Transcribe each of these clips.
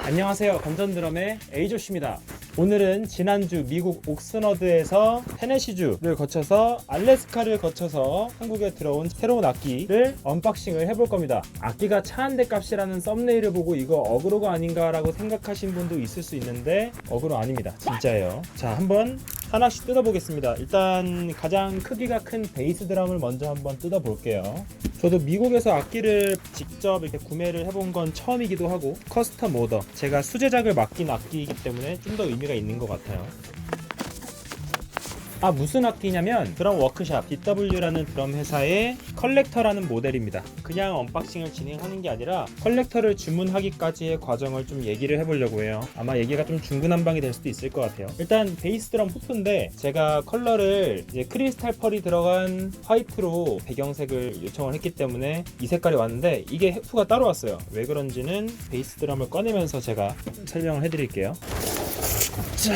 안녕하세요. 건전드럼의 에이조씨입니다. 오늘은 지난주 미국 옥스너드에서 테네시주를 거쳐서 알래스카를 거쳐서 한국에 들어온 새로운 악기를 언박싱을 해볼 겁니다. 악기가 차 한 대 값이라는 썸네일을 보고 이거 어그로가 아닌가 라고 생각하신 분도 있을 수 있는데 어그로 아닙니다. 진짜예요. 자, 한번 하나씩 뜯어보겠습니다. 일단 가장 크기가 큰 베이스 드럼을 먼저 한번 뜯어볼게요. 저도 미국에서 악기를 직접 이렇게 구매를 해본 건 처음이기도 하고 커스텀 오더, 제가 수제작을 맡긴 악기이기 때문에 좀 더 의미가 있는 것 같아요. 무슨 악기냐면 드럼 워크샵 DW라는 드럼 회사의 컬렉터라는 모델입니다. 그냥 언박싱을 진행하는 게 아니라 컬렉터를 주문하기까지의 과정을 좀 얘기를 해보려고 해요. 아마 얘기가 좀 중구난방이 될 수도 있을 것 같아요. 일단 베이스 드럼 후프인데 제가 컬러를 이제 크리스탈 펄이 들어간 화이트로 배경색을 요청을 했기 때문에 이 색깔이 왔는데 이게 후프가 따로 왔어요. 왜 그런지는 베이스 드럼을 꺼내면서 제가 설명을 해드릴게요. 자,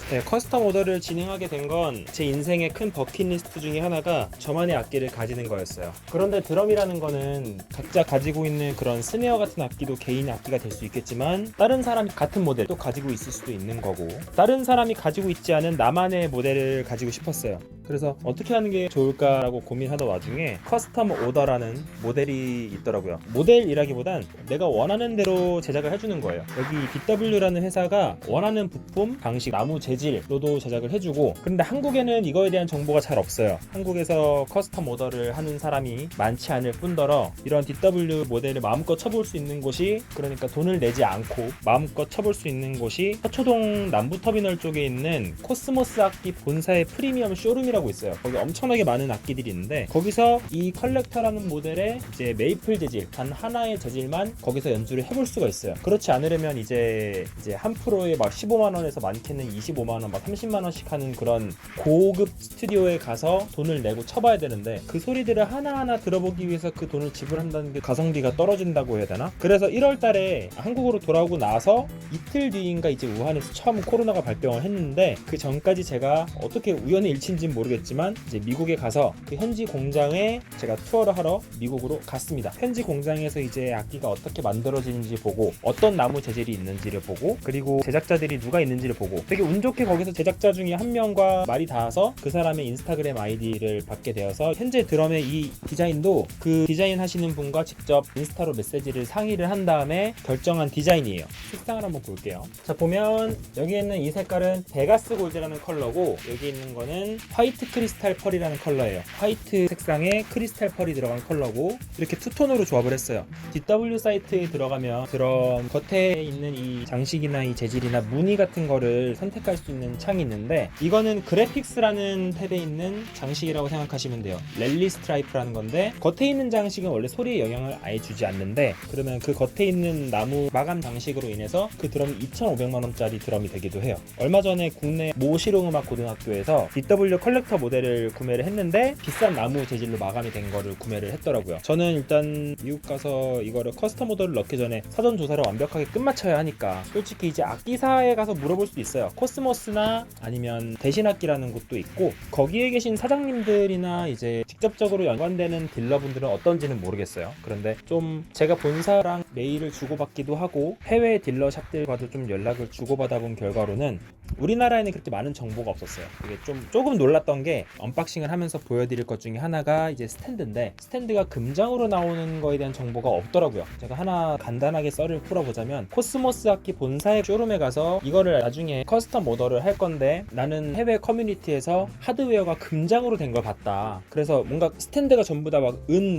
네, 커스텀 오더를 진행하게 된 건 제 인생의 큰 버킷리스트 중에 하나가 저만의 악기를 가지는 거였어요. 그런데 드럼이라는 거는 각자 가지고 있는 그런 스네어 같은 악기도 개인의 악기가 될 수 있겠지만 다른 사람이 같은 모델도 가지고 있을 수도 있는 거고 다른 사람이 가지고 있지 않은 나만의 모델을 가지고 싶었어요. 그래서 어떻게 하는 게 좋을까라고 고민하던 와중에 커스텀 오더라는 모델이 있더라고요. 모델이라기보단 내가 원하는 대로 제작을 해주는 거예요. 여기 BW라는 회사가 원하는 부품, 방식, 나무 재질로도 제작을 해주고, 그런데 한국에는 이거에 대한 정보가 잘 없어요. 한국에서 커스텀 오더를 하는 사람이 많지 않을 뿐더러 이런 DW 모델을 마음껏 쳐볼 수 있는 곳이, 그러니까 돈을 내지 않고 마음껏 쳐볼 수 있는 곳이 서초동 남부터미널 쪽에 있는 코스모스 악기 본사의 프리미엄 쇼룸이라고 있어요. 거기 엄청나게 많은 악기들이 있는데 거기서 이 컬렉터라는 모델의 이제 메이플 재질, 단 하나의 재질만 거기서 연주를 해볼 수가 있어요. 그렇지 않으려면 이제 한 프로에 막 15만원에서 많게는 25만원, 막 30만원씩 하는 그런 고급 스튜디오에 가서 돈을 내고 쳐봐야 되는데 그 소리들을 하나하나 들어보기 위해서 그 돈을 지불한다는 게 가성비가 떨어진다고 해야 되나? 그래서 1월 달에 한국으로 돌아오고 나서 이틀 뒤인가 이제 우한에서 처음 코로나가 발병을 했는데 그 전까지 제가 어떻게 우연의 일치인지는 모르겠지만 이제 미국에 가서 그 현지 공장에 제가 투어를 하러 미국으로 갔습니다. 현지 공장에서 이제 악기가 어떻게 만들어지는지 보고 어떤 나무 재질이 있는지를 보고 그리고 제작자들이 누가 있는지를 보고 되게 운 좋게 거기서 제작자 중에 한 명과 말이 닿아서 그 사람의 인스타그램 아이디를 받게 되어서 현재 드럼의 이 디자인도 그 디자인 하시는 분과 직접 인스타로 메시지를 상의를 한 다음에 결정한 디자인이에요. 색상을 한번 볼게요. 자, 보면 여기 있는 이 색깔은 베가스 골드라는 컬러고 여기 있는 거는 화이트 크리스탈 펄이라는 컬러예요. 화이트 색상에 크리스탈 펄이 들어간 컬러고 이렇게 투톤으로 조합을 했어요. DW 사이트에 들어가면 드럼 겉에 있는 이 장식이나 이 재질이나 무늬 같은 거를 선택할 수 있는 창이 있는데 이거는 그래픽스라는 탭에 있는 장식이라고 생각하시면 돼요. 랠리 스트라이프라는 건데 겉에 있는 장식은 원래 소리에 영향을 아예 주지 않는데 그러면 그 겉에 있는 나무 마감 장식으로 인해서 그 드럼이 2,500만원짜리 드럼이 되기도 해요. 얼마 전에 국내 모 실용음악 고등학교에서 DW 컬렉터 모델을 구매를 했는데 비싼 나무 재질로 마감이 된 거를 구매를 했더라고요. 저는 일단 미국 가서 이거를 커스텀 오더를 넣기 전에 사전 조사를 완벽하게 끝마쳐야 하니까 솔직히 이제 악기사에 가서 물어볼 수도 있어요. 코스모스나 아니면 대신악기라는 곳도 있고 거기에 계신 사장님들이나 이제 직접적으로 연관되는 딜러분들은 어떤지는 모르겠어요. 그런데 좀 제가 본사랑 메일을 주고받기도 하고 해외 딜러샵들과도 좀 연락을 주고받아 본 결과로는 우리나라에는 그렇게 많은 정보가 없었어요. 이게 조금 놀랐던 게 언박싱을 하면서 보여드릴 것 중에 하나가 이제 스탠드인데 스탠드가 금장으로 나오는 거에 대한 정보가 없더라고요. 제가 하나 간단하게 썰을 풀어보자면 코스모스 악기 본사의 쇼룸에 가서 이거를 나중에 커스텀 오더를 할 건데 나는 해외 커뮤니티에서 하드웨어가 금장으로 된 걸 봤다. 그래서 뭔가 스탠드가 전부 다 막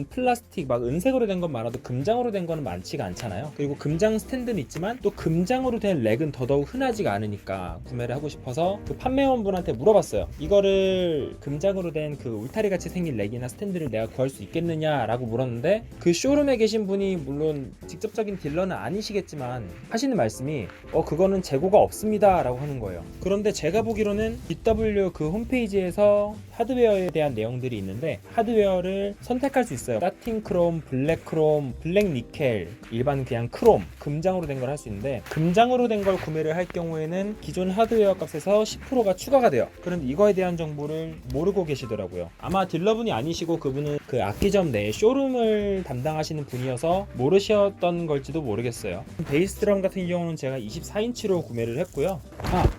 플라스틱 막 은색으로 된 건 많아도 금장으로 된 거는 많지가 않잖아요. 그리고 금장 스탠드는 있지만 또 금장으로 된 렉은 더더욱 흔하지가 않으니까 구매를 하고 싶어서 그 판매원분한테 물어봤어요. 이거를 금장으로 된 그 울타리 같이 생긴 렉이나 스탠드를 내가 구할 수 있겠느냐라고 물었는데 그 쇼룸에 계신 분이 물론 직접적인 딜러는 아니시겠지만 하시는 말씀이 그거는 재고가 없습니다 라고 하는 거예요. 그런데 제가 보기로는 DW 그 홈페이지에서 하드웨어에 대한 내용들이 있는데 하드웨어를 선택할 수 있어요. 사틴 크롬, 블랙 크롬, 블랙 니켈, 일반 그냥 크롬, 금장으로 된 걸 할 수 있는데 금장으로 된 걸 구매를 할 경우에는 기존 하드웨어 값에서 10%가 추가가 돼요. 그런데 이거에 대한 정보를 여부를 모르고 계시더라고요. 아마 딜러분이 아니시고 그분은 그 악기점 내 쇼룸을 담당하시는 분이어서 모르셨던 걸지도 모르겠어요. 베이스 드럼 같은 경우는 제가 24인치로 구매를 했고요.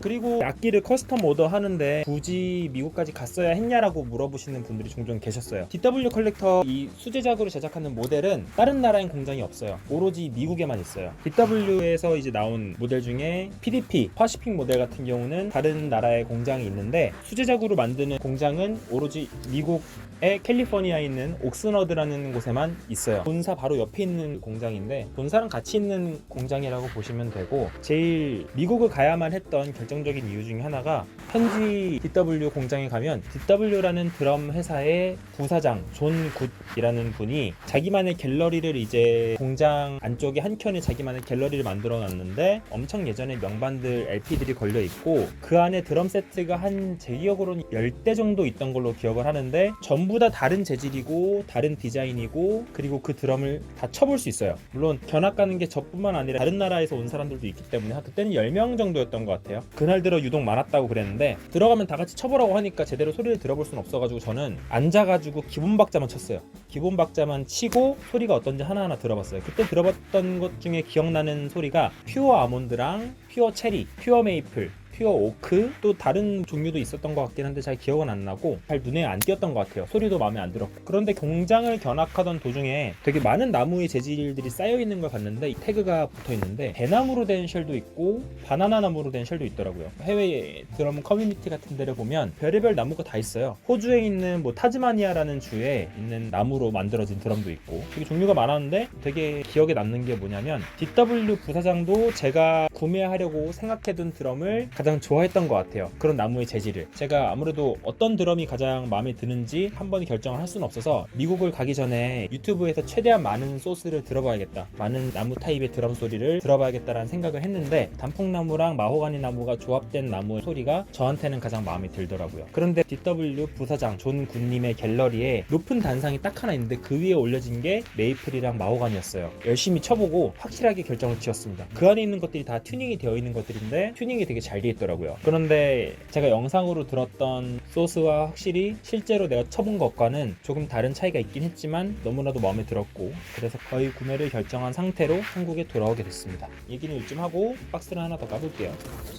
그리고 악기를 커스텀 오더 하는데 굳이 미국까지 갔어야 했냐라고 물어보시는 분들이 종종 계셨어요. DW 컬렉터 이 수제작으로 제작하는 모델은 다른 나라엔 공장이 없어요. 오로지 미국에만 있어요. DW에서 이제 나온 모델 중에 PDP, 파시픽 모델 같은 경우는 다른 나라의 공장이 있는데 수제작으로 만드는 공장은 오로지 미국의 캘리포니아에 있는 옥스너드라는 곳에만 있어요. 본사 바로 옆에 있는 공장인데 본사랑 같이 있는 공장이라고 보시면 되고, 제일 미국을 가야만 했던 결정적인 이유 중에 하나가 현지 DW 공장에 가면 DW라는 드럼 회사의 부사장 존 굿이라는 분이 자기만의 갤러리를 이제 공장 안쪽에 한 켠에 자기만의 갤러리를 만들어 놨는데 엄청 예전에 명반들 LP들이 걸려 있고 그 안에 드럼 세트가 한 제 기억으로는 10대 정도 있던 걸로 기억을 하는데 전부 다 다른 재질이고 다른 디자인이고 그리고 그 드럼을 다 쳐볼 수 있어요. 물론 견학 가는 게 저뿐만 아니라 다른 나라에서 온 사람들도 있기 때문에 그때는 10명 정도였던 것 같아요. 그날 들어 유독 많았다고 그랬는데 들어가면 다 같이 쳐보라고 하니까 제대로 소리를 들어볼 수는 없어가지고 저는 앉아가지고 기본 박자만 쳤어요. 기본 박자만 치고 소리가 어떤지 하나하나 들어봤어요. 그때 들어봤던 것 중에 기억나는 소리가 퓨어 아몬드랑 퓨어 체리, 퓨어 메이플, 퓨어 오크, 또 다른 종류도 있었던 것 같긴 한데 잘 기억은 안 나고 잘 눈에 안 띄었던 것 같아요. 소리도 마음에 안 들었고. 그런데 공장을 견학하던 도중에 되게 많은 나무의 재질들이 쌓여있는 걸 봤는데 이 태그가 붙어있는데 대나무로 된 쉘도 있고 바나나 나무로 된 쉘도 있더라고요. 해외 드럼 커뮤니티 같은 데를 보면 별의별 나무가 다 있어요. 호주에 있는 뭐 타즈마니아라는 주에 있는 나무로 만들어진 드럼도 있고 되게 종류가 많았는데 되게 기억에 남는 게 뭐냐면 DW 부사장도 제가 구매하려고 생각해둔 드럼을 가장 좋아했던 것 같아요. 그런 나무의 재질을. 제가 아무래도 어떤 드럼이 가장 마음에 드는지 한 번 결정을 할 수는 없어서 미국을 가기 전에 유튜브에서 최대한 많은 소스를 들어봐야겠다, 많은 나무 타입의 드럼 소리를 들어봐야겠다라는 생각을 했는데 단풍나무랑 마호가니 나무가 조합된 나무의 소리가 저한테는 가장 마음에 들더라고요. 그런데 DW 부사장 존 굿님의 갤러리에 높은 단상이 딱 하나 있는데 그 위에 올려진 게 메이플이랑 마호가니였어요. 열심히 쳐보고 확실하게 결정을 지었습니다. 그 안에 있는 것들이 다 튜닝이 되어 있는 것들인데 튜닝이 되게 잘 돼 있더라고요. 그런데 제가 영상으로 들었던 소스와 확실히 실제로 내가 쳐본 것과는 조금 다른 차이가 있긴 했지만 너무나도 마음에 들었고 그래서 거의 구매를 결정한 상태로 한국에 돌아오게 됐습니다. 얘기는 이쯤 하고 박스를 하나 더 까볼게요.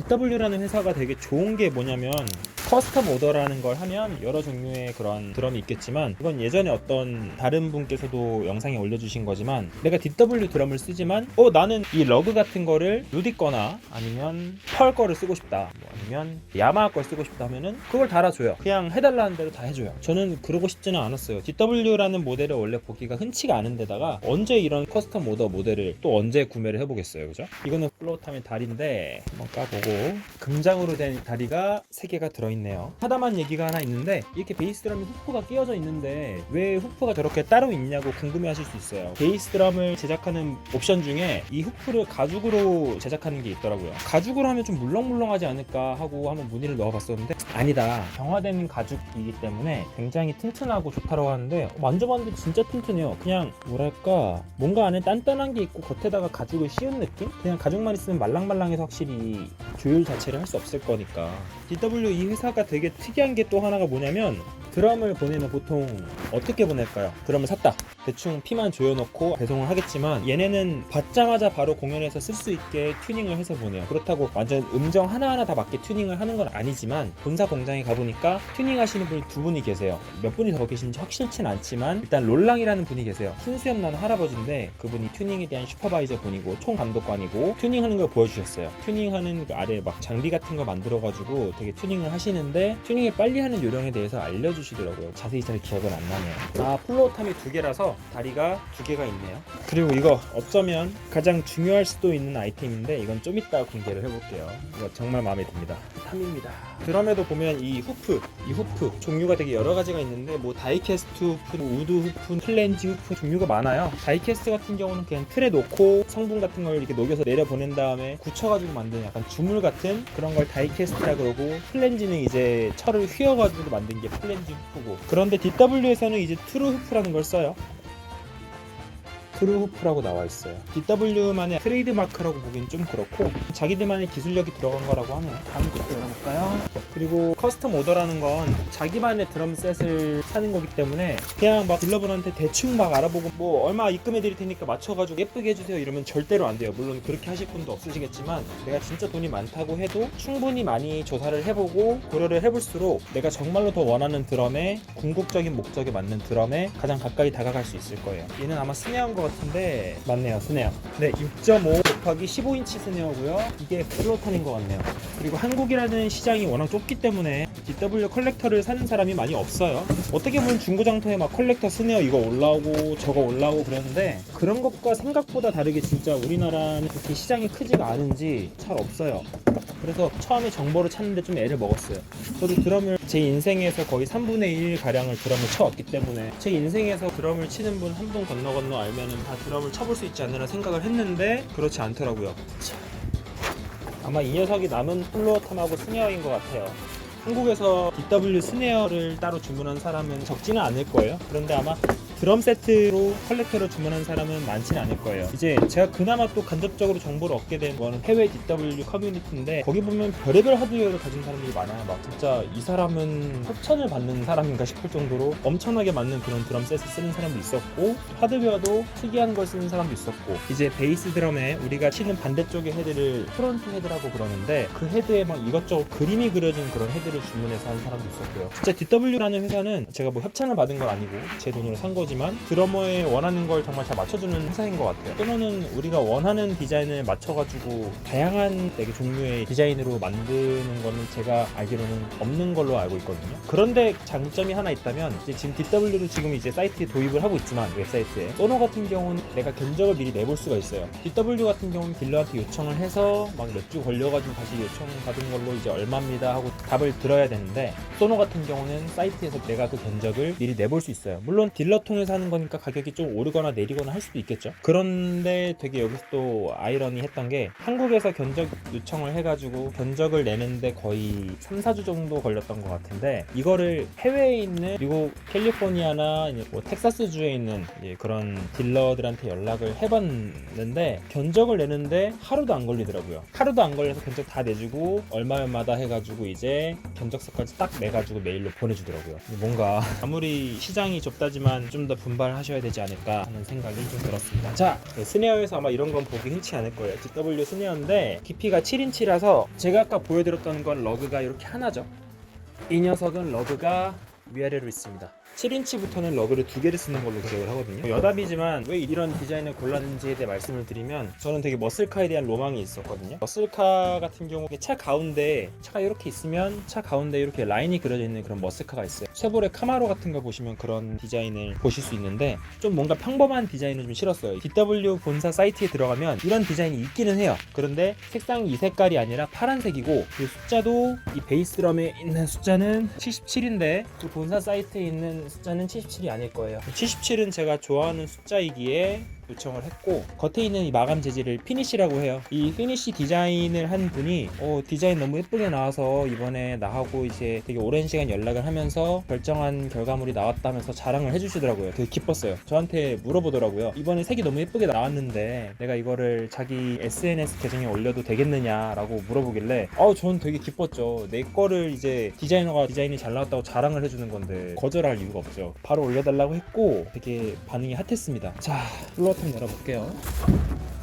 DW라는 회사가 되게 좋은 게 뭐냐면 커스텀 오더라는 걸 하면 여러 종류의 그런 드럼이 있겠지만 이건 예전에 어떤 다른 분께서도 영상에 올려주신 거지만 내가 DW 드럼을 쓰지만 나는 이 러그 같은 거를 루디 거나 아니면 펄 거를 쓰고 싶다, 뭐 아니면 야마하 걸 쓰고 싶다 하면은 그걸 달아줘요. 그냥 해달라는 대로 다 해줘요. 저는 그러고 싶지는 않았어요. DW라는 모델을 원래 보기가 흔치가 않은 데다가 언제 이런 커스텀 오더 모델을 또 언제 구매를 해보겠어요, 그죠? 이거는 플로우탐의 다리인데 한번 까보고 금장으로 된 다리가 3개가 들어있네요. 하다만 얘기가 하나 있는데 이렇게 베이스 드럼에 후프가 끼워져 있는데 왜 후프가 저렇게 따로 있냐고 궁금해하실 수 있어요. 베이스 드럼을 제작하는 옵션 중에 이 후프를 가죽으로 제작하는 게 있더라고요. 가죽으로 하면 좀 물렁물렁하지 않을까 하고 한번 문의를 넣어봤었는데 아니다, 경화된 가죽이기 때문에 굉장히 튼튼하고 좋다고 하는데 만져봤는데 진짜 튼튼해요. 그냥 뭐랄까 뭔가 안에 단단한 게 있고 겉에다가 가죽을 씌운 느낌? 그냥 가죽만 있으면 말랑말랑해서 확실히 조율 자체를 할 수 없을 거니까. DW 이 회사가 되게 특이한 게 또 하나가 뭐냐면 드럼을 보내면 보통 어떻게 보낼까요? 드럼을 샀다, 대충 피만 조여놓고 배송을 하겠지만 얘네는 받자마자 바로 공연에서 쓸 수 있게 튜닝을 해서 보내요. 그렇다고 완전 음정 하나하나 다 맞게 튜닝을 하는 건 아니지만 본사 공장에 가보니까 튜닝 하시는 분이 2분이 계세요. 몇 분이 더 계신지 확실치 않지만 일단 롤랑이라는 분이 계세요. 흰수염 나는 할아버지인데 그분이 튜닝에 대한 슈퍼바이저 분이고 총감독관이고 튜닝하는 걸 보여주셨어요. 튜닝하는 그 아래 막 장비 같은 거 만들어가지고 되게 튜닝을 하시는데 튜닝을 빨리 하는 요령에 대해서 알려주시더라고요. 자세히 잘 기억은 안 나네요. 플로우탐이 2개라서 다리가 2개가 있네요. 그리고 이거 어쩌면 가장 중요할 수도 있는 아이템인데 이건 좀 이따 공개를 해볼게요. 이거 정말 마음에 듭니다. 탐입니다. 드럼에도 보면 이 후프 종류가 되게 여러 가지가 있는데 뭐 다이캐스트 후프, 우드 후프, 플랜지 후프 종류가 많아요. 다이캐스트 같은 경우는 그냥 틀에 놓고 성분 같은 걸 이렇게 녹여서 내려보낸 다음에 굳혀가지고 만든 약간 주물 같은 그런 걸 다이캐스트라 그러고, 플랜지는 이제 철을 휘어가지고 만든 게 플랜지 후프고, 그런데 DW에서는 이제 트루 후프라는 걸 써요. 트루후프라고 나와 있어요. DW만의 트레이드 마크라고 보기엔 좀 그렇고 자기들만의 기술력이 들어간 거라고 하네요. 다음 것도 열어볼까요? 그리고 커스텀 오더라는 건 자기만의 드럼셋을 사는 거기 때문에 그냥 막 딜러분한테 대충 막 알아보고 뭐 얼마 입금해 드릴 테니까 맞춰가지고 예쁘게 해주세요 이러면 절대로 안 돼요. 물론 그렇게 하실 분도 없으시겠지만 내가 진짜 돈이 많다고 해도 충분히 많이 조사를 해보고 고려를 해볼수록 내가 정말로 더 원하는 드럼의 궁극적인 목적에 맞는 드럼에 가장 가까이 다가갈 수 있을 거예요. 얘는 아마 스네어인 것 같은데 맞네요, 스네어. 네, 6.5 곱하기 15인치 스네어고요. 이게 플로탄인 것 같네요. 그리고 한국이라는 시장이 워낙 좁기 때문에 DW 컬렉터를 사는 사람이 많이 없어요. 어떻게 보면 중고장터에 막 컬렉터 스네어 이거 올라오고 저거 올라오고 그러는데 그런 것과 생각보다 다르게 진짜 우리나라는 그렇게 시장이 크지가 않은지 잘 없어요. 그래서 처음에 정보를 찾는데 좀 애를 먹었어요. 저도 드럼을 제 인생에서 거의 3분의 1 가량을 드럼을 쳐왔기 때문에 제 인생에서 드럼을 치는 분 한 분 건너 알면은 다 드럼을 쳐볼 수 있지 않나 생각을 했는데 그렇지 않더라고요. 아마 이 녀석이 남은 플로어탐하고 스네어인 것 같아요. 한국에서 DW 스네어를 따로 주문한 사람은 적지는 않을 거예요. 그런데 아마 드럼 세트로 컬렉터를 주문한 사람은 많지는 않을 거예요. 이제 제가 그나마 또 간접적으로 정보를 얻게 된 거는 해외 DW 커뮤니티인데 거기 보면 별의별 하드웨어를 가진 사람들이 많아요. 막 진짜 이 사람은 협찬을 받는 사람인가 싶을 정도로 엄청나게 많은 그런 드럼 셋을 쓰는 사람도 있었고 하드웨어도 특이한 걸 쓰는 사람도 있었고 이제 베이스 드럼에 우리가 치는 반대쪽의 헤드를 프론트 헤드라고 그러는데 그 헤드에 막 이것저것 그림이 그려진 그런 헤드를 주문해서 하는 사람도 있었고요. 진짜 DW라는 회사는 제가 뭐 협찬을 받은 건 아니고 제 돈으로 산 거지만 드러머에 원하는 걸 정말 잘 맞춰주는 회사인 것 같아요. 또는 우리가 원하는 디자인을 맞춰가지고 다양한 되게 종류의 디자인으로 만드는 거는 제가 알기로는 없는 걸로 알고 있거든요. 그런데 장점이 하나 있다면 이제 지금 DW도 지금 이제 사이트에 도입을 하고 있지만 웹사이트에 소노 같은 경우는 내가 견적을 미리 내볼 수가 있어요. DW 같은 경우는 딜러한테 요청을 해서 막 몇 주 걸려가지고 다시 요청 받은 걸로 이제 얼마입니다 하고 답을 들어야 되는데 소노 같은 경우는 사이트에서 내가 그 견적을 미리 내볼 수 있어요. 물론 딜러 통해서 하는 거니까 가격이 좀 오르거나 내리거나 할 수도 있겠죠. 그런데 되게 여기서 또 아이러니했던 게 한국에서 견적 요청을 해가지고 견적을 내는데 거의 3-4주 정도 걸렸던 것 같은데 이거를 해외에 있는 미국 캘리포니아나 뭐 텍사스주에 있는 그런 딜러들한테 연락을 해봤는데 견적을 내는데 하루도 안 걸리더라고요. 하루도 안 걸려서 견적 다 내주고 얼마마다 해가지고 이제 견적서까지 딱 내가지고 메일로 보내주더라고요. 뭔가 아무리 시장이 좁다지만 좀 더 분발하셔야 되지 않을까 하는 생각이 좀 들었습니다. 자, 스네어에서 아마 이런 건 보기 흔치 않을 거예요. DW 스네어인데 깊이가 7인치라서 제가 아까 보여드렸던 건 러그가 이렇게 하나죠. 이 녀석은 러그가 위아래로 있습니다. 7인치부터는 러그를 2개를 쓰는 걸로 기억을 하거든요. 여답이지만 왜 이런 디자인을 골랐는지에 대해 말씀을 드리면 저는 되게 머슬카에 대한 로망이 있었거든요. 머슬카 같은 경우 차 가운데 차가 이렇게 있으면 차 가운데 이렇게 라인이 그려져 있는 그런 머슬카가 있어요. 쉐보레 카마로 같은 거 보시면 그런 디자인을 보실 수 있는데 좀 뭔가 평범한 디자인은 좀 싫었어요. DW 본사 사이트에 들어가면 이런 디자인이 있기는 해요. 그런데 색상이 이 색깔이 아니라 파란색이고 그 숫자도 이 베이스 드럼에 있는 숫자는 77인데 그 본사 사이트에 있는 숫자는 77이 아닐 거예요. 77은 제가 좋아하는 숫자이기에 요청을 했고 겉에 있는 이 마감 재질을 피니쉬라고 해요. 이 피니쉬 디자인을 한 분이 디자인 너무 예쁘게 나와서 이번에 나하고 이제 되게 오랜 시간 연락을 하면서 결정한 결과물이 나왔다면서 자랑을 해주시더라고요. 되게 기뻤어요. 저한테 물어보더라고요. 이번에 색이 너무 예쁘게 나왔는데 내가 이거를 자기 SNS 계정에 올려도 되겠느냐라고 물어보길래 저는 되게 기뻤죠. 내 거를 이제 디자이너가 디자인이 잘 나왔다고 자랑을 해주는 건데 거절할 이유가 없죠. 바로 올려달라고 했고 되게 반응이 핫했습니다. 자, 플로어탑 열어볼게요.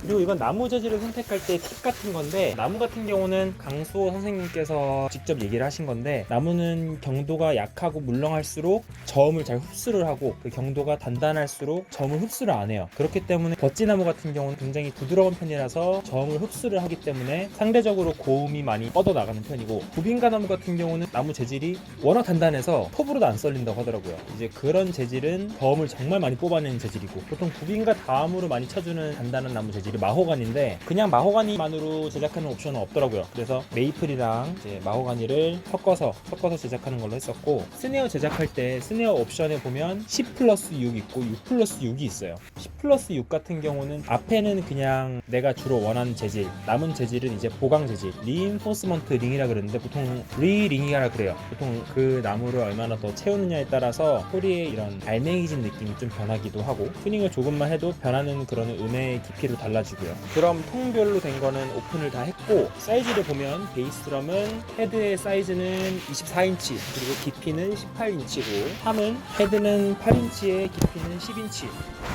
그리고 이건 나무 재질을 선택할 때 팁 같은 건데 나무 같은 경우는 강수호 선생님께서 직접 얘기를 하신 건데 나무는 경도가 약하고 물렁할수록 저음을 잘 흡수를 하고 그 경도가 단단할수록 저음을 흡수를 안 해요. 그렇기 때문에 벚지나무 같은 경우는 굉장히 부드러운 편이라서 저음을 흡수를 하기 때문에 상대적으로 고음이 많이 뻗어나가는 편이고 부빈가나무 같은 경우는 나무 재질이 워낙 단단해서 톱으로도 안 썰린다고 하더라고요. 이제 그런 재질은 저음을 정말 많이 뽑아내는 재질이고 보통 부빈가 다음으로 많이 쳐주는 단단한 나무 재질이 마호가니인데 그냥 마호가니만으로 제작하는 옵션은 없더라고요. 그래서 메이플이랑 이제 마호가니를 섞어서 제작하는 걸로 했었고 스네어 제작할 때 스네어 옵션에 보면 10+6 있고 6+6이 있어요. 10 1+6 같은 경우는 앞에는 그냥 내가 주로 원하는 재질, 남은 재질은 이제 보강 재질, 리인포스먼트 링이라 그러는데 보통 리링이라 그래요. 보통 그 나무를 얼마나 더 채우느냐에 따라서 소리의 이런 알맹이진 느낌이 좀 변하기도 하고, 튜닝을 조금만 해도 변하는 그런 음의 깊이로 달라지고요. 드럼 통별로 된 거는 오픈을 다 했고, 사이즈를 보면 베이스 드럼은 헤드의 사이즈는 24인치, 그리고 깊이는 18인치고, 탐은 헤드는 8인치에 깊이는 10인치,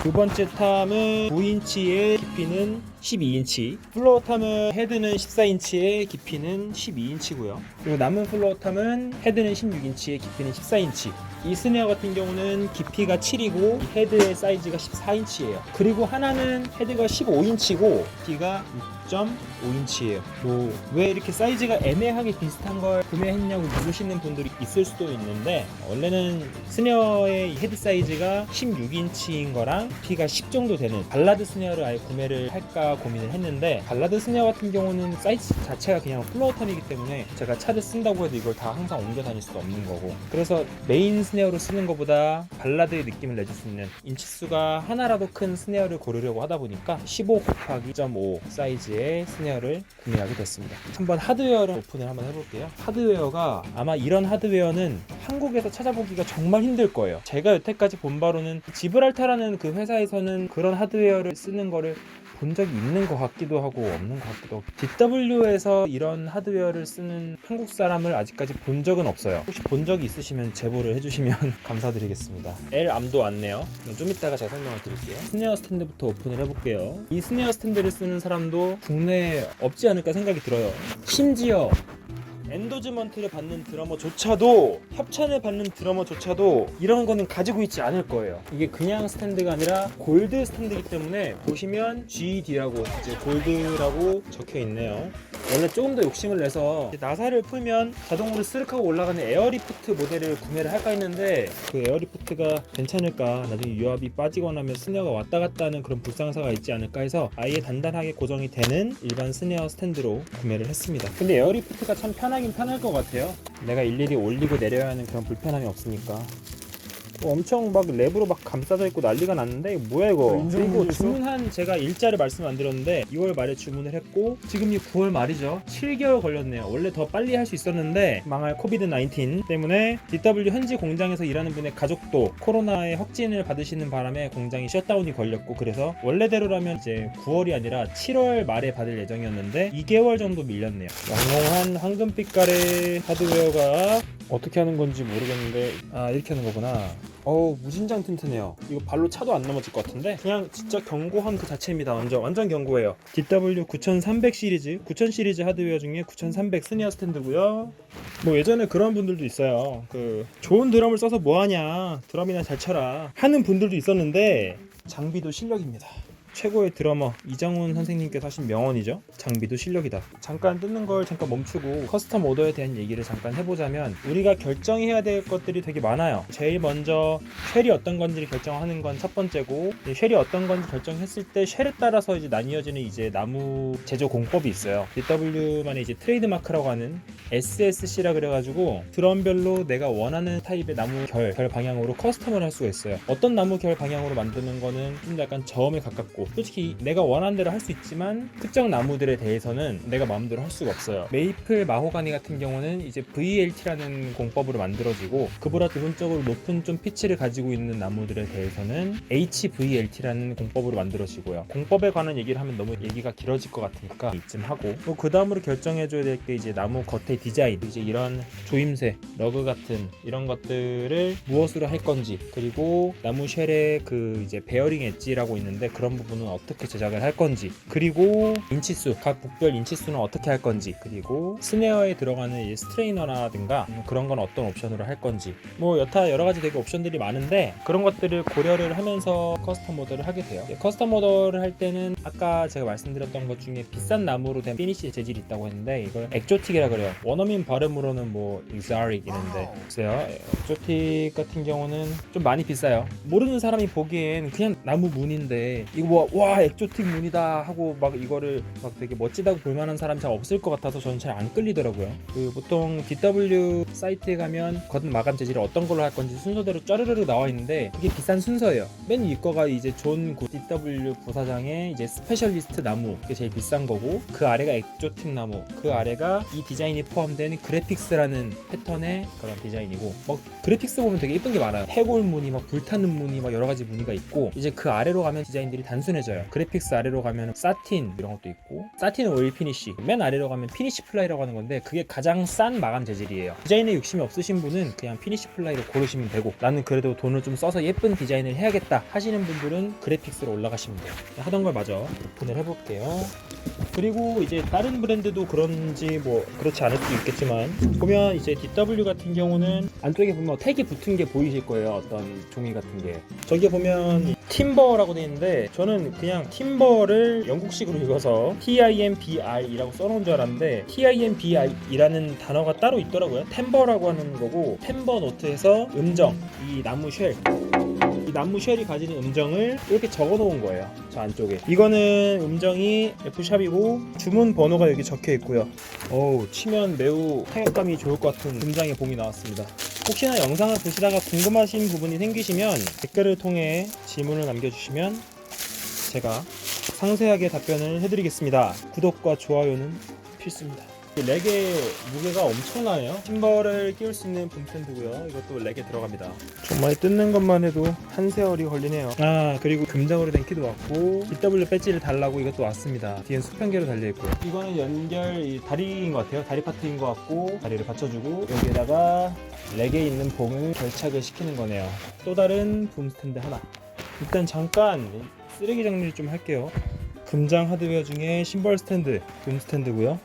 두 번째 탐은 9인치에 깊이는 12인치, 플로어 탐은 헤드는 14인치에 깊이는 12인치고요. 그리고 남은 플로어 탐은 헤드는 16인치에 깊이는 14인치. 이 스네어 같은 경우는 깊이가 7이고 헤드의 사이즈가 14인치예요. 그리고 하나는 헤드가 15인치고 깊이가 6.5인치예요. 뭐 왜 이렇게 사이즈가 애매하게 비슷한 걸 구매했냐고 물으시는 분들이 있을 수도 있는데, 원래는 스네어의 헤드 사이즈가 16인치인 거랑 깊이가 10 정도 되는 발라드 스네어를 아예 구매를 할까 고민을 했는데, 발라드 스네어 같은 경우는 사이즈 자체가 그냥 플로어 텀이기 때문에 제가 차를 쓴다고 해도 이걸 다 항상 옮겨 다닐 수도 없는 거고, 그래서 메인 스네어로 쓰는 것보다 발라드의 느낌을 내줄 수 있는 인치수가 하나라도 큰 스네어를 고르려고 하다 보니까 15×2.5 사이즈의 스네어를 구매하게 됐습니다. 한번 하드웨어를 오픈을 한번 해볼게요. 하드웨어가 아마 이런 하드웨어는 한국에서 찾아보기가 정말 힘들 거예요. 제가 여태까지 본 바로는 지브랄타라는 그 회사에서는 그런 하드웨어를 쓰는 거를 본 적이 있는 것 같기도 하고 없는 것 같기도 하고, DW에서 이런 하드웨어를 쓰는 한국 사람을 아직까지 본 적은 없어요. 혹시 본 적이 있으시면 제보를 해주시면 감사드리겠습니다. L암도 왔네요. 좀 이따가 제가 설명을 드릴게요. 스네어 스탠드부터 오픈을 해볼게요. 이 스네어 스탠드를 쓰는 사람도 국내에 없지 않을까 생각이 들어요. 심지어 엔도즈먼트를 받는 드러머조차도, 협찬을 받는 드러머조차도 이런 거는 가지고 있지 않을 거예요. 이게 그냥 스탠드가 아니라 골드 스탠드이기 때문에 보시면 GD라고 이제 골드라고 적혀 있네요. 원래 조금 더 욕심을 내서 나사를 풀면 자동으로 스르륵 하고 올라가는 에어리프트 모델을 구매를 할까 했는데, 그 에어리프트가 괜찮을까, 나중에 유압이 빠지거나 하면 스네어가 왔다 갔다 하는 그런 불상사가 있지 않을까 해서 아예 단단하게 고정이 되는 일반 스네어 스탠드로 구매를 했습니다. 근데 에어리프트가 참 편하긴 편할 것 같아요. 내가 일일이 올리고 내려야 하는 그런 불편함이 없으니까. 엄청 막 랩으로 막 감싸져 있고 난리가 났는데 이거 뭐야 이거. 그리고 주문한, 제가 일자를 말씀 안 드렸는데 2월 말에 주문을 했고 지금이 9월 말이죠. 7개월 걸렸네요. 원래 더 빨리 할 수 있었는데 망할 코비드 19 때문에 DW 현지 공장에서 일하는 분의 가족도 코로나에 확진을 받으시는 바람에 공장이 셧다운이 걸렸고, 그래서 원래대로라면 이제 9월이 아니라 7월 말에 받을 예정이었는데 2개월 정도 밀렸네요. 영롱한 황금빛깔의 하드웨어가 어떻게 하는 건지 모르겠는데, 아 이렇게 하는 거구나. 어우 무진장 튼튼해요. 이거 발로 차도 안 넘어질 것 같은데 그냥 진짜 견고함 그 자체입니다. 완전 견고해요. DW 9300 시리즈, 9000 시리즈 하드웨어 중에 9300 스네어 스탠드고요. 뭐 예전에 그런 분들도 있어요. 그 좋은 드럼을 써서 뭐하냐, 드럼이나 잘 쳐라 하는 분들도 있었는데, 장비도 실력입니다. 최고의 드러머 이정훈 선생님께서 하신 명언이죠. 장비도 실력이다. 잠깐 뜯는 걸 잠깐 멈추고 커스텀 오더에 대한 얘기를 잠깐 해보자면, 우리가 결정해야 될 것들이 되게 많아요. 제일 먼저 쉘이 어떤 건지를 결정하는 건 첫 번째고, 쉘이 어떤 건지 결정했을 때 쉘에 따라서 이제 나뉘어지는 이제 나무 제조 공법이 있어요. DW만의 이제 트레이드마크라고 하는 SSC라 그래가지고 드럼별로 내가 원하는 타입의 나무 결 방향으로 커스텀을 할 수가 있어요. 어떤 나무 결 방향으로 만드는 거는 좀 약간 저음에 가깝고, 솔직히 내가 원하는 대로 할 수 있지만 특정 나무들에 대해서는 내가 마음대로 할 수가 없어요. 메이플 마호가니 같은 경우는 이제 VLT라는 공법으로 만들어지고, 그보다 기본적으로 높은 좀 피치를 가지고 있는 나무들에 대해서는 HVLT라는 공법으로 만들어지고요. 공법에 관한 얘기를 하면 너무 얘기가 길어질 것 같으니까 이쯤 하고, 그 다음으로 결정해줘야 될 게 이제 나무 겉의 디자인, 이제 이런 조임새, 러그 같은 이런 것들을 무엇으로 할 건지, 그리고 나무 쉘의 그 이제 베어링 엣지라고 있는데 그런 부분은 어떻게 제작을 할 건지, 그리고 인치수, 각 북별 인치수는 어떻게 할 건지, 그리고 스네어에 들어가는 이 스트레이너라든가 그런 건 어떤 옵션으로 할 건지, 뭐 여타 여러 가지 되게 옵션들이 많은데 그런 것들을 고려를 하면서 커스텀 오더를 하게 돼요. 커스텀 오더를 할 때는 아까 제가 말씀드렸던 것 중에 비싼 나무로 된 피니시 재질이 있다고 했는데 이걸 엑조틱이라 그래요. 원어민 발음으로는 뭐 exotic 이런데 글쎄요, 엑조틱 같은 경우는 좀 많이 비싸요. 모르는 사람이 보기엔 그냥 나무 문인데 이거 뭐 뭐 와 엑조틱 문이다 하고 막 이거를 막 되게 멋지다고 볼만한 사람 잘 없을 것 같아서 저는 잘 안 끌리더라고요. 그 보통 DW 사이트에 가면 겉은 마감 재질을 어떤 걸로 할 건지 순서대로 짜르르르 나와 있는데 그게 비싼 순서예요. 맨 위거가 이제 존 DW 부사장의 이제 스페셜리스트 나무, 그게 제일 비싼 거고, 그 아래가 엑조틱 나무, 그 아래가 이 디자인이 포함된 그래픽스라는 패턴의 그런 디자인이고, 그래픽스 보면 되게 예쁜 게 많아요. 해골 무늬, 막 불타는 무늬, 막 여러 가지 무늬가 있고, 이제 그 아래로 가면 디자인들이 단순해져요. 그래픽스 아래로 가면 사틴 이런 것도 있고, 사틴은 오일 피니쉬, 맨 아래로 가면 피니쉬 플라이라고 하는 건데 그게 가장 싼 마감 재질이에요. 디자인에 욕심이 없으신 분은 그냥 피니쉬 플라이로 고르시면 되고, 나는 그래도 돈을 좀 써서 예쁜 디자인을 해야겠다 하시는 분들은 그래픽스로 올라가시면 돼요. 하던 걸 마저 오픈을 해볼게요. 그리고 이제 다른 브랜드도 그런지 뭐 그렇지 않을 수도 있겠지만, 보면 이제 DW 같은 경우는 안쪽에 보면 택이 붙은 게 보이실 거예요. 어떤 종이 같은 게 저기에 보면 팀버라고 돼 있는데, 저는 그냥 팀버를 영국식으로 읽어서 TIMBR이라고 써놓은 줄 알았는데 TIMBR이라는 단어가 따로 있더라고요. 템버라고 하는 거고, 템버 노트에서 음정, 이 나무 쉘, 이 나무 쉘이 가지는 음정을 이렇게 적어 놓은 거예요. 저 안쪽에 이거는 음정이 F샵이고 주문 번호가 여기 적혀 있고요. 치면 매우 타격감이 좋을 것 같은 금장의 봉이 나왔습니다. 혹시나 영상을 보시다가 궁금하신 부분이 생기시면 댓글을 통해 질문을 남겨주시면 제가 상세하게 답변을 해드리겠습니다. 구독과 좋아요는 필수입니다. 렉의 무게가 엄청나네요. 팀버를 끼울 수 있는 붐스탠드고요. 이것도 렉에 들어갑니다. 정말 뜯는 것만 해도 한 세월이 걸리네요. 그리고 금장으로 된 키도 왔고, DW 배지를 달라고 이것도 왔습니다. 뒤엔 수평계로 달려있고요. 이거는 연결 다리인 것 같아요. 다리 파트인 것 같고, 다리를 받쳐주고 여기에다가 렉에 있는 봉을 결착을 시키는 거네요. 또 다른 붐스탠드 하나. 일단 잠깐 쓰레기 정리를 좀 할게요. 금장 하드웨어 중에 심벌 스탠드, 붐스탠드고요.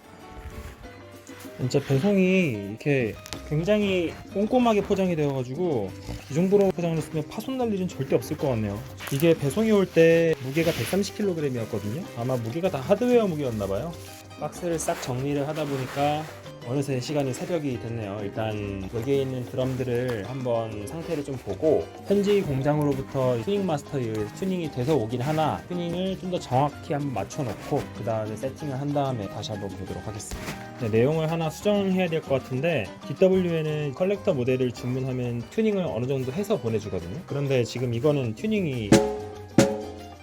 진짜 배송이 이렇게 굉장히 꼼꼼하게 포장이 되어가지고 이 정도로 포장을 했으면 파손 날 일은 절대 없을 것 같네요. 이게 배송이 올 때 무게가 130kg이었거든요. 아마 무게가 다 하드웨어 무게였나봐요. 박스를 싹 정리를 하다 보니까 어느새 시간이 새벽이 됐네요. 일단 여기에 있는 드럼들을 한번 상태를 좀 보고, 현지 공장으로부터 튜닝 마스터에 의해서 튜닝이 돼서 오긴 하나, 튜닝을 좀 더 정확히 한번 맞춰놓고 그 다음에 세팅을 한 다음에 다시 한번 보도록 하겠습니다. 내용을 하나 수정해야 될 것 같은데, DW에는 컬렉터 모델을 주문하면 튜닝을 어느 정도 해서 보내주거든요. 그런데 지금 이거는 튜닝이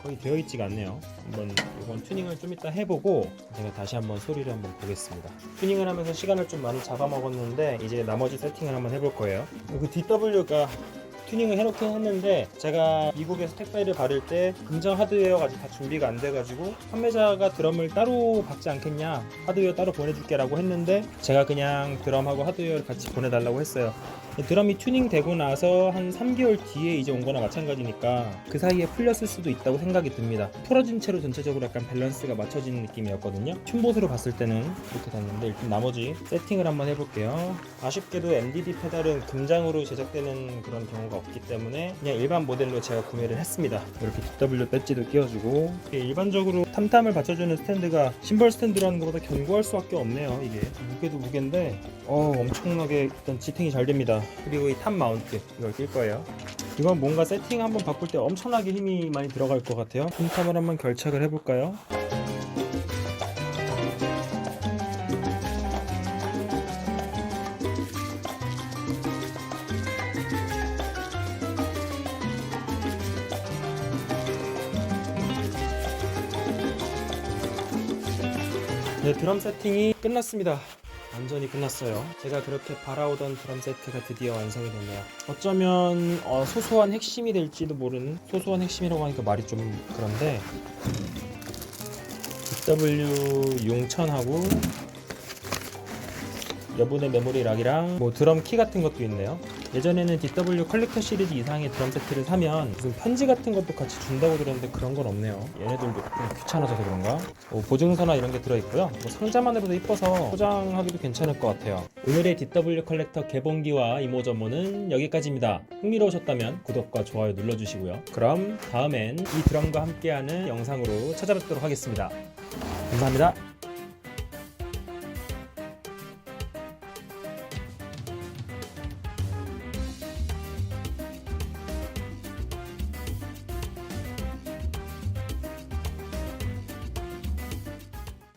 거의 되어 있지가 않네요. 한번 이건 튜닝을 좀 이따 해보고 제가 다시 한번 소리를 한번 보겠습니다. 튜닝을 하면서 시간을 좀 많이 잡아먹었는데 이제 나머지 세팅을 한번 해볼 거예요. 그 DW가 튜닝을 해놓긴 했는데, 제가 미국에서 택배를 받을 때 금장 하드웨어가 아직 다 준비가 안 돼가지고 판매자가 드럼을 따로 받지 않겠냐, 하드웨어 따로 보내줄게 라고 했는데, 제가 그냥 드럼하고 하드웨어를 같이 보내달라고 했어요. 드럼이 튜닝 되고 나서 한 3개월 뒤에 이제 온 거나 마찬가지니까 그 사이에 풀렸을 수도 있다고 생각이 듭니다. 풀어진 채로 전체적으로 약간 밸런스가 맞춰진 느낌이었거든요. 튠봇으로 봤을 때는 그렇게 됐는데, 일단 나머지 세팅을 한번 해볼게요. 아쉽게도 MDD 페달은 금장으로 제작되는 그런 경우가 없기 때문에 그냥 일반 모델로 제가 구매를 했습니다. 이렇게 DW 배지도 끼워주고, 일반적으로 탐탐을 받쳐주는 스탠드가 심벌 스탠드라는 것보다 견고할 수밖에 없네요. 이게 무게도 무게인데 엄청나게 일단 지탱이 잘 됩니다. 그리고 이 탑 마운트, 이걸 낄 거예요. 이건 뭔가 세팅 한번 바꿀 때 엄청나게 힘이 많이 들어갈 것 같아요. 탑을 한번 결착을 해볼까요? 네, 드럼 세팅이 끝났습니다. 완전히 끝났어요. 제가 그렇게 바라오던 드럼 세트가 드디어 완성이 됐네요. 어쩌면 소소한 핵심이 될지도 모르는, 소소한 핵심이라고 하니까 말이 좀 그런데, DW 용천하고 여분의 메모리 락이랑 뭐 드럼 키 같은 것도 있네요. 예전에는 DW 컬렉터 시리즈 이상의 드럼 세트를 사면 무슨 편지 같은 것도 같이 준다고 들었는데 그런 건 없네요. 얘네들도 좀 귀찮아져서 그런가? 보증서나 이런 게 들어있고요. 상자만으로도 이뻐서 포장하기도 괜찮을 것 같아요. 오늘의 DW 컬렉터 개봉기와 이모저모는 여기까지입니다. 흥미로우셨다면 구독과 좋아요 눌러주시고요. 그럼 다음엔 이 드럼과 함께하는 영상으로 찾아뵙도록 하겠습니다. 감사합니다.